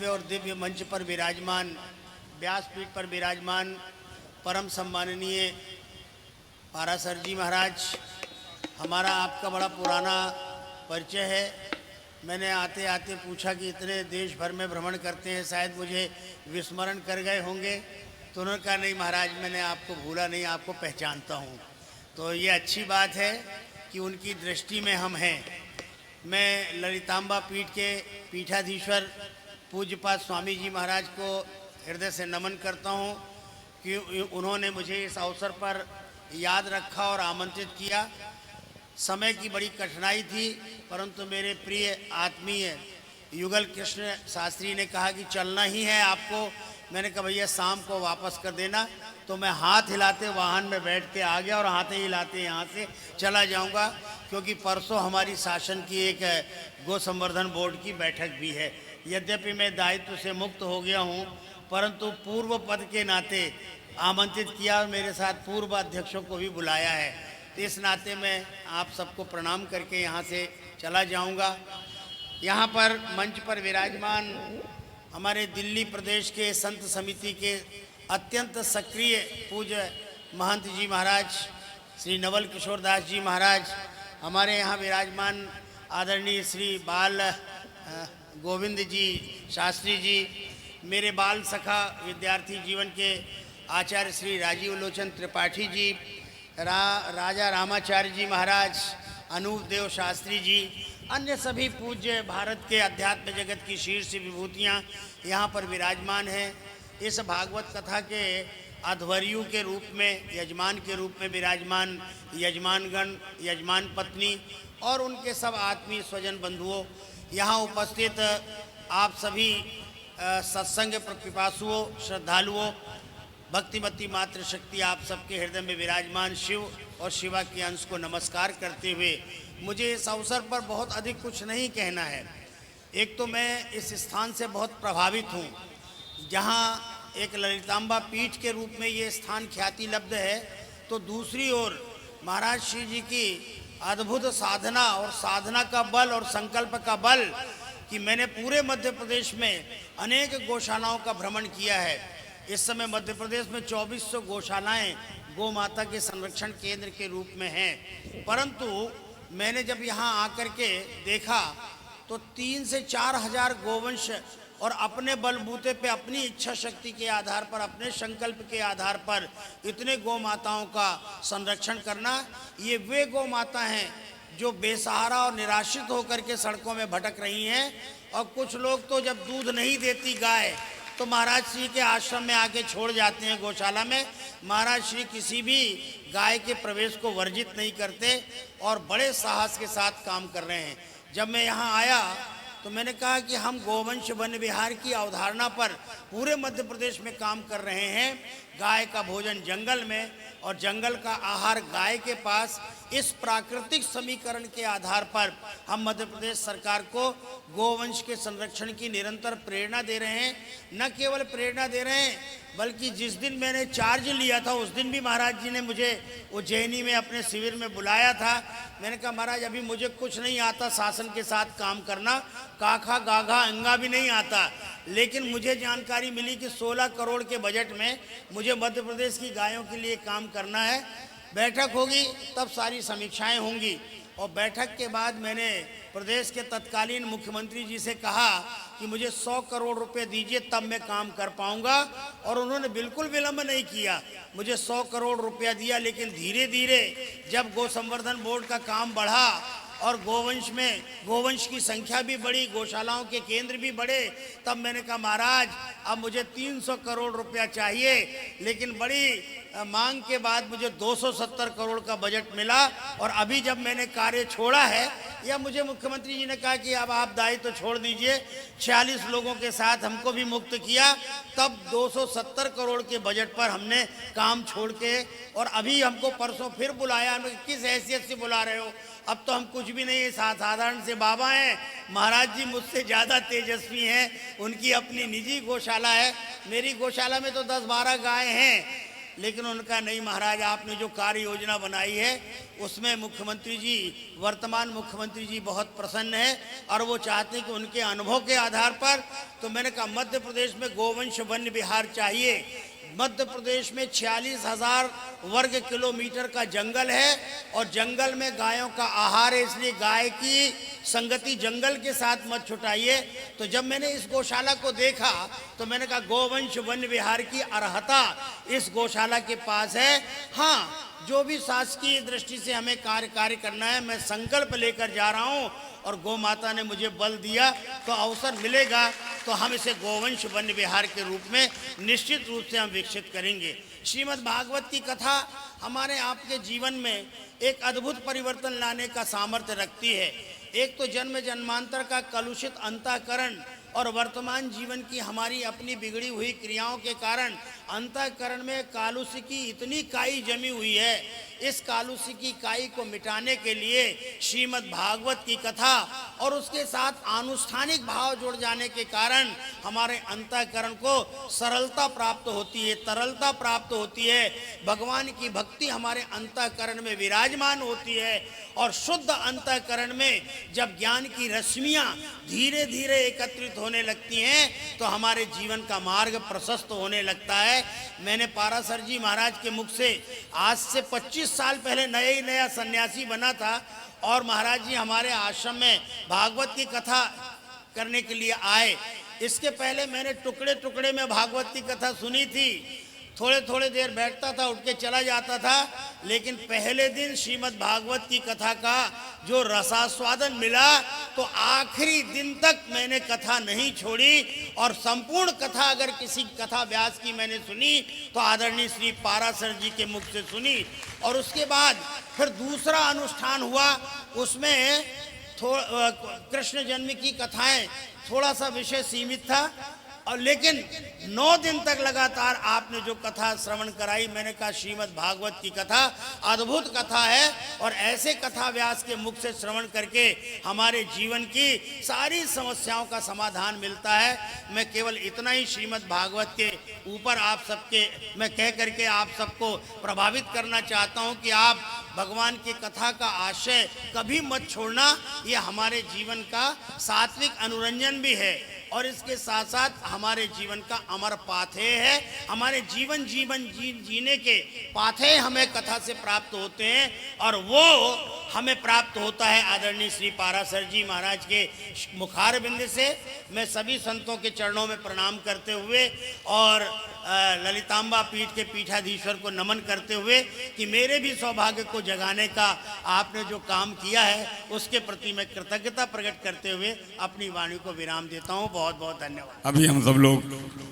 और दिव्य मंच पर विराजमान, व्यासपीठ पर विराजमान परम सम्माननीय पारासर जी महाराज, हमारा आपका बड़ा पुराना परिचय है। मैंने आते आते पूछा कि इतने देश भर में भ्रमण करते हैं, शायद मुझे विस्मरण कर गए होंगे। तो उन्होंने कहा नहीं महाराज, मैंने आपको भूला नहीं, आपको पहचानता हूँ। तो ये अच्छी बात है कि उनकी दृष्टि में हम हैं। मैं ललितांबा पीठ के पीठाधीश्वर पूज्यपाद स्वामी जी महाराज को हृदय से नमन करता हूँ कि उन्होंने मुझे इस अवसर पर याद रखा और आमंत्रित किया। समय की बड़ी कठिनाई थी, परंतु मेरे प्रिय आत्मीय युगल कृष्ण शास्त्री ने कहा कि चलना ही है आपको। मैंने कहा भैया शाम को वापस कर देना। तो मैं हाथ हिलाते वाहन में बैठ के आ गया और हाथ हिलाते यहाँ से चला जाऊँगा, क्योंकि परसों हमारी शासन की एक गो संवर्धन बोर्ड की बैठक भी है। यद्यपि मैं दायित्व से मुक्त हो गया हूँ, परंतु पूर्व पद के नाते आमंत्रित किया और मेरे साथ पूर्व अध्यक्षों को भी बुलाया है। तो इस नाते मैं आप सबको प्रणाम करके यहाँ से चला जाऊँगा। यहाँ पर मंच पर विराजमान हमारे दिल्ली प्रदेश के संत समिति के अत्यंत सक्रिय पूज्य महंत जी महाराज श्री नवल किशोर दास जी महाराज, हमारे यहाँ विराजमान आदरणीय श्री बाल गोविंद जी शास्त्री जी, मेरे बाल सखा विद्यार्थी जीवन के आचार्य श्री राजीव लोचन त्रिपाठी जी, राजा रामाचार्य जी महाराज, अनूप देव शास्त्री जी, अन्य सभी पूज्य भारत के अध्यात्म जगत की शीर्ष विभूतियाँ यहाँ पर विराजमान हैं। इस भागवत कथा के अध्वर्यु के रूप में, यजमान के रूप में विराजमान यजमानगण, यजमान पत्नी और उनके सब आत्मीय स्वजन बंधुओं, यहाँ उपस्थित आप सभी सत्संग पिपासुओं, श्रद्धालुओं, भक्तिमती मातृ शक्ति आप सबके हृदय में विराजमान शिव और शिवा के अंश को नमस्कार करते हुए मुझे इस अवसर पर बहुत अधिक कुछ नहीं कहना है। एक तो मैं इस स्थान से बहुत प्रभावित हूँ, जहाँ एक ललितांबा पीठ के रूप में ये स्थान ख्याति लब्ध है, तो दूसरी ओर महाराज श्री जी की अद्भुत साधना और साधना का बल और संकल्प का बल कि मैंने पूरे मध्य प्रदेश में अनेक गौशालाओं का भ्रमण किया है। इस समय मध्य प्रदेश में 2400 गौशालाएं गौ माता के संरक्षण केंद्र के रूप में हैं, परंतु मैंने जब यहाँ आकर के देखा तो 3 से 4 हजार गोवंश और अपने बलबूते पे, अपनी इच्छा शक्ति के आधार पर, अपने संकल्प के आधार पर इतने गौ माताओं का संरक्षण करना, ये वे गौ माता हैं जो बेसहारा और निराश्रित होकर के सड़कों में भटक रही हैं। और कुछ लोग तो जब दूध नहीं देती गाय तो महाराज श्री के आश्रम में आके छोड़ जाते हैं गौशाला में। महाराज श्री किसी भी गाय के प्रवेश को वर्जित नहीं करते और बड़े साहस के साथ काम कर रहे हैं। जब मैं यहाँ आया तो मैंने कहा कि हम गोवंश वन विहार की अवधारणा पर पूरे मध्य प्रदेश में काम कर रहे हैं। गाय का भोजन जंगल में और जंगल का आहार गाय के पास, इस प्राकृतिक समीकरण के आधार पर हम मध्य प्रदेश सरकार को गोवंश के संरक्षण की निरंतर प्रेरणा दे रहे हैं। न केवल प्रेरणा दे रहे हैं, बल्कि जिस दिन मैंने चार्ज लिया था उस दिन भी महाराज जी ने मुझे उज्जैनी में अपने शिविर में बुलाया था। मैंने कहा महाराज अभी मुझे कुछ नहीं आता शासन के साथ काम करना, काखा गाघा अंगा भी नहीं आता, लेकिन मुझे जानकारी मिली कि 16 करोड़ के बजट में मुझे मध्य प्रदेश की गायों के लिए काम करना है। बैठक होगी तब सारी समीक्षाएं होंगी। और बैठक के बाद मैंने प्रदेश के तत्कालीन मुख्यमंत्री जी से कहा कि मुझे 100 करोड़ रुपए दीजिए, तब मैं काम कर पाऊंगा। और उन्होंने बिल्कुल विलंब नहीं किया, मुझे 100 करोड़ रुपया दिया। लेकिन धीरे धीरे जब गौ संवर्धन बोर्ड का काम बढ़ा और गोवंश की संख्या भी बढ़ी, गौशालाओं के केंद्र भी बढ़े, तब मैंने कहा महाराज अब मुझे 300 करोड़ रुपया चाहिए। लेकिन बड़ी मांग के बाद मुझे 270 करोड़ का बजट मिला। और अभी जब मैंने कार्य छोड़ा है, या मुझे मुख्यमंत्री जी ने कहा कि अब आप दायित्व तो छोड़ दीजिए, 46 लोगों के साथ हमको भी मुक्त किया, तब 270 करोड़ के बजट पर हमने काम छोड़ के, और अभी हमको परसों फिर बुलाया। किस हैसियत से बुला रहे हो? अब तो हम कुछ भी नहीं है, साधारण से बाबा हैं। महाराज जी मुझसे ज़्यादा तेजस्वी हैं, उनकी अपनी निजी गौशाला है। मेरी गौशाला में तो 10-12 गाय हैं, लेकिन उनका नहीं महाराज, आपने जो कार्य योजना बनाई है उसमें मुख्यमंत्री जी, वर्तमान मुख्यमंत्री जी बहुत प्रसन्न है और वो चाहते हैं कि उनके अनुभव के आधार पर, तो मैंने कहा मध्य प्रदेश में गोवंश वन्य विहार चाहिए। मध्य प्रदेश में 46,000 वर्ग किलोमीटर का जंगल है और जंगल में गायों का आहार है, इसलिए गाय की संगति जंगल के साथ मत छुटाइए। तो जब मैंने इस गौशाला को देखा तो मैंने कहा गोवंश वन्य विहार की अर्हता इस गौशाला के पास है। हाँ, जो भी शासकीय दृष्टि से हमें कार्य करना है, मैं संकल्प लेकर जा रहा हूँ और गौ माता ने मुझे बल दिया, तो अवसर मिलेगा तो हम इसे गोवंश वन्य विहार के रूप में निश्चित रूप से हम विकसित करेंगे। श्रीमद् भागवत की कथा हमारे आपके जीवन में एक अद्भुत परिवर्तन लाने का सामर्थ्य रखती है। एक तो जन्म जन्मांतर का कलुषित अंतःकरण और वर्तमान जीवन की हमारी अपनी बिगड़ी हुई क्रियाओं के कारण अंतःकरण में कालुषी की इतनी काई जमी हुई है। इस कालुषी की काई को मिटाने के लिए श्रीमद् भागवत की कथा और उसके साथ आनुष्ठानिक भाव जुड़ जाने के कारण हमारे अंतःकरण को सरलता प्राप्त होती है, तरलता प्राप्त होती है। भगवान की भक्ति हमारे अंतःकरण में विराजमान होती है और शुद्ध अंतःकरण में जब ज्ञान की रश्मियाँ धीरे धीरे एकत्रित होने लगती हैं तो हमारे जीवन का मार्ग प्रशस्त होने लगता है। मैंने पाराशर जी महाराज के मुख से आज से 25 साल पहले नया सन्यासी बना था और महाराज जी हमारे आश्रम में भागवत की कथा करने के लिए आए। इसके पहले मैंने टुकड़े टुकड़े में भागवत की कथा सुनी थी, थोड़े देर बैठता था, उठ के चला जाता था, लेकिन पहले दिन श्रीमद् भागवत की कथा का जो रसास्वादन मिला तो आखिरी दिन तक मैंने कथा नहीं छोड़ी और संपूर्ण कथा अगर किसी कथा व्यास की मैंने सुनी तो आदरणीय श्री पाराशर जी के मुख से सुनी। और उसके बाद फिर दूसरा अनुष्ठान हुआ, उसमें कृष्ण जन्म की कथाएं, थोड़ा सा विषय सीमित था और लेकिन 9 दिन तक लगातार आपने जो कथा श्रवण कराई, मैंने कहा श्रीमद् भागवत की कथा अद्भुत कथा है और ऐसे कथा व्यास के मुख से श्रवण करके हमारे जीवन की सारी समस्याओं का समाधान मिलता है। मैं केवल इतना ही श्रीमद् भागवत के ऊपर आप सबके मैं कह करके आप सबको प्रभावित करना चाहता हूँ कि आप भगवान की कथा का आशय कभी मत छोड़ना। ये हमारे जीवन का सात्विक अनुरंजन भी है और इसके साथ साथ हमारे जीवन का अमर पाथेय है। हमारे जीने के पाथेय हमें कथा से प्राप्त होते हैं और वो हमें प्राप्त होता है आदरणीय श्री पाराशर जी महाराज के मुखार बिंद से। मैं सभी संतों के चरणों में प्रणाम करते हुए और ललितांबा पीठ के पीठाधीश्वर को नमन करते हुए कि मेरे भी सौभाग्य को जगाने का आपने जो काम किया है उसके प्रति मैं कृतज्ञता प्रकट करते हुए अपनी वाणी को विराम देता हूँ। बहुत बहुत धन्यवाद। अभी हम सब लोग